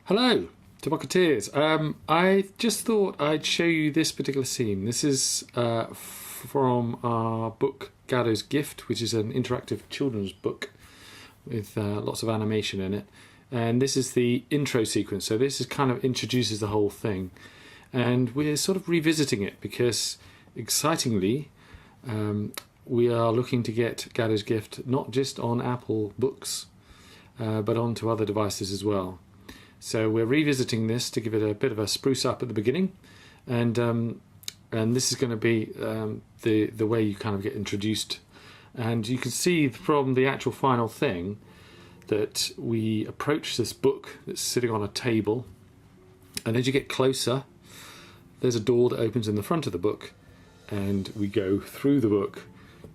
Hello, Tobocketeers. I just thought I'd show you this particular scene. This is from our book Galdo's Gift, which is an interactive children's book with lots of animation in it. And this is the intro sequence. So this is kind of introduces the whole thing. And we're sort of revisiting it because, excitingly, we are looking to get Galdo's Gift not just on Apple books, but onto other devices as well. So we're revisiting this to give it a bit of a spruce up at the beginning, and this is going to be the way you kind of get introduced. And you can see from the actual final thing that we approach this book that's sitting on a table, and as you get closer, there's a door that opens in the front of the book, and we go through the book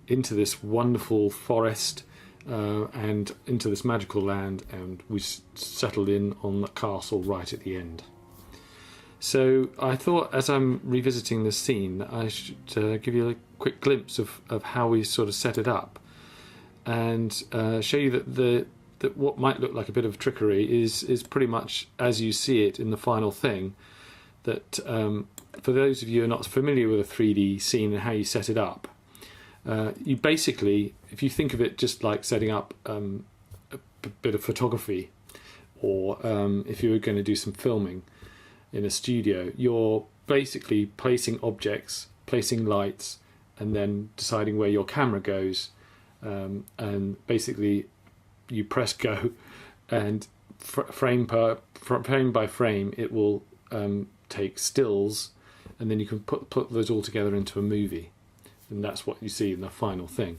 into this wonderful forest and into this magical land, and we settled in on the castle right at the end. So I thought, as I'm revisiting this scene, I should give you a quick glimpse of how we sort of set it up, and show you that what might look like a bit of trickery is pretty much as you see it in the final thing. That for those of you who are not familiar with a 3D scene and how you set it up, you basically, if you think of it just like setting up a bit of photography, or if you were going to do some filming in a studio, you're basically placing objects, placing lights, and then deciding where your camera goes, and basically you press go, and frame by frame it will take stills, and then you can put those all together into a movie. And that's what you see in the final thing.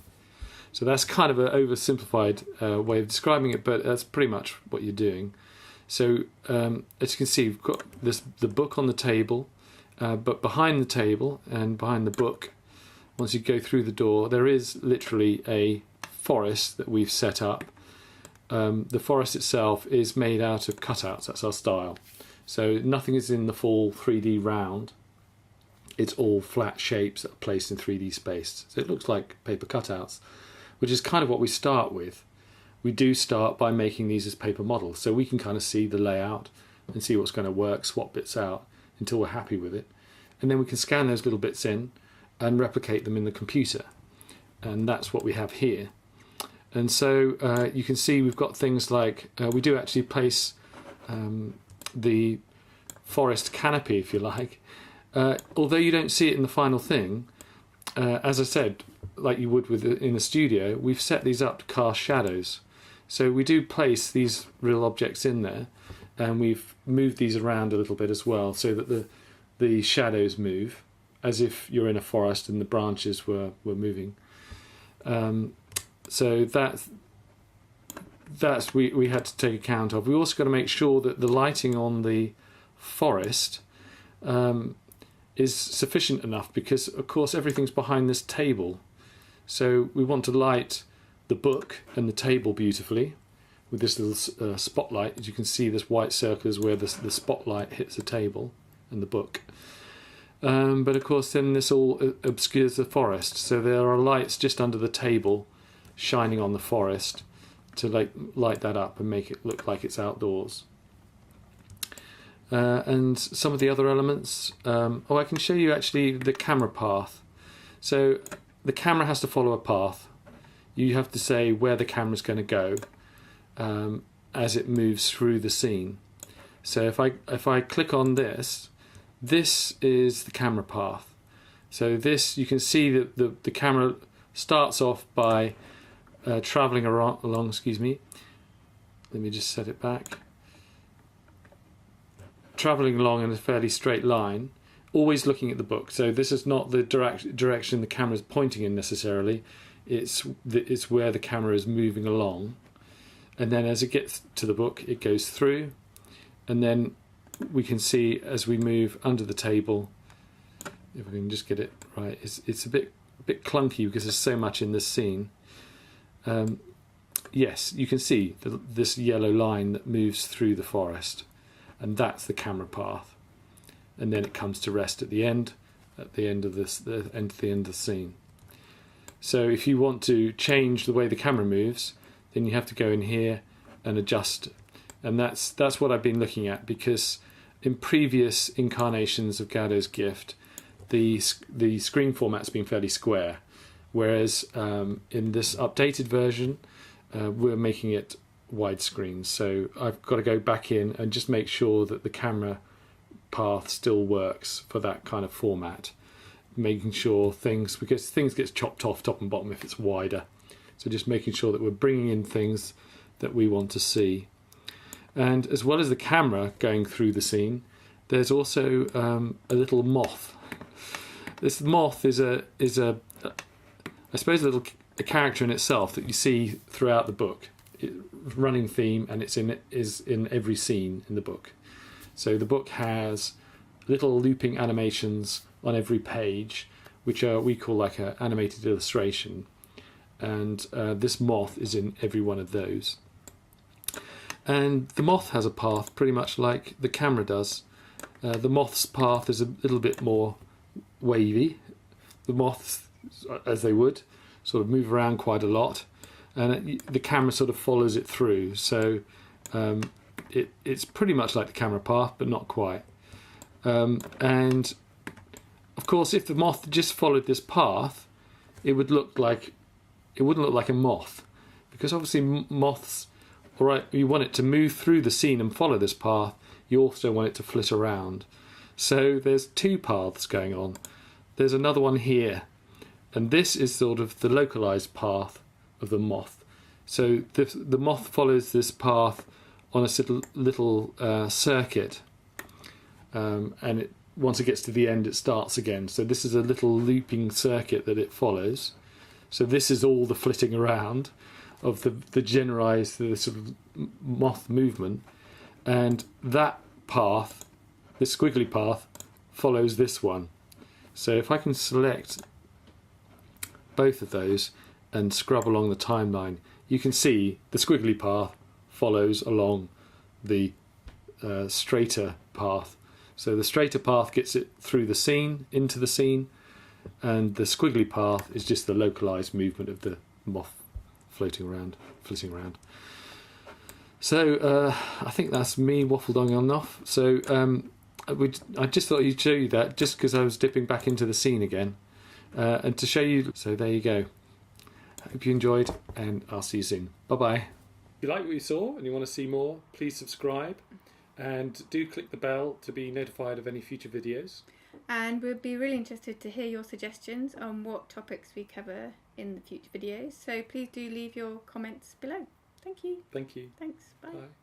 So that's kind of an oversimplified way of describing it, but that's pretty much what you're doing. So as you can see, we've got the book on the table, but behind the table and behind the book, once you go through the door, there is literally a forest that we've set up. The forest itself is made out of cutouts. That's our style. So nothing is in the full 3D round. It's all flat shapes that are placed in 3D space. So it looks like paper cutouts, which is kind of what we start with. We do start by making these as paper models, so we can kind of see the layout and see what's going to work, swap bits out until we're happy with it. And then we can scan those little bits in and replicate them in the computer. And that's what we have here. And so you can see we've got things like, we do actually place the forest canopy, if you like. Although you don't see it in the final thing, as I said, like you would in a studio, we've set these up to cast shadows. So we do place these real objects in there, and we've moved these around a little bit as well, so that the shadows move, as if you're in a forest and the branches were moving. So that's we had to take account of. We also got to make sure that the lighting on the forest is sufficient enough, because of course everything's behind this table, so we want to light the book and the table beautifully with this little spotlight. As you can see, this white circle is where the spotlight hits the table and the book, but of course then this all obscures the forest, so there are lights just under the table shining on the forest to light that up and make it look like it's outdoors. And some of the other elements, I can show you actually the camera path. So the camera has to follow a path. You have to say where the camera's going to go as it moves through the scene. So if I click on this is the camera path. So this, you can see that the camera starts off by travelling along, excuse me, let me just set it back. Travelling along in a fairly straight line, always looking at the book. So this is not the direction the camera is pointing in necessarily. It's where the camera is moving along, and then as it gets to the book, it goes through, and then we can see as we move under the table. If I can just get it right, it's a bit clunky because there's so much in this scene. Yes, you can see this yellow line that moves through the forest. And that's the camera path, and then it comes to rest at the end of the end of the scene. So if you want to change the way the camera moves, then you have to go in here and adjust And that's what I've been looking at, because in previous incarnations of Galdo's gift, the screen format's been fairly square, whereas in this updated version, we're making it widescreen. So I've got to go back in and just make sure that the camera path still works for that kind of format, making sure because things get chopped off top and bottom if it's wider. So just making sure that we're bringing in things that we want to see. And as well as the camera going through the scene, there's also a little moth. This moth is I suppose a character in itself that you see throughout the book. Running theme, and is in every scene in the book. So the book has little looping animations on every page, which we call like an animated illustration. And this moth is in every one of those. And the moth has a path pretty much like the camera does. The moth's path is a little bit more wavy. The moths, as they would, sort of move around quite a lot, and the camera sort of follows it through. So it's pretty much like the camera path, but not quite. And of course, if the moth just followed this path, it wouldn't look like a moth, because obviously moths, all right, you want it to move through the scene and follow this path. You also want it to flit around. So there's two paths going on. There's another one here, and this is sort of the localized path of the moth. So the moth follows this path on a little circuit, and once it gets to the end, it starts again. So this is a little looping circuit that it follows. So this is all the flitting around of the generalized sort of moth movement, and that path, this squiggly path, follows this one. So if I can select both of those and scrub along the timeline, you can see the squiggly path follows along the straighter path. So the straighter path gets it through the scene, into the scene, and the squiggly path is just the localized movement of the moth flitting around. So I think that's me waffled on and off. So I just thought I'd show you that, just because I was dipping back into the scene again, and to show you. So there you go. Hope you enjoyed, and I'll see you soon. Bye-bye. If you like what you saw and you want to see more, please subscribe, and do click the bell to be notified of any future videos. And we'd be really interested to hear your suggestions on what topics we cover in the future videos. So please do leave your comments below. Thank you. Thank you. Thanks. Bye. Bye.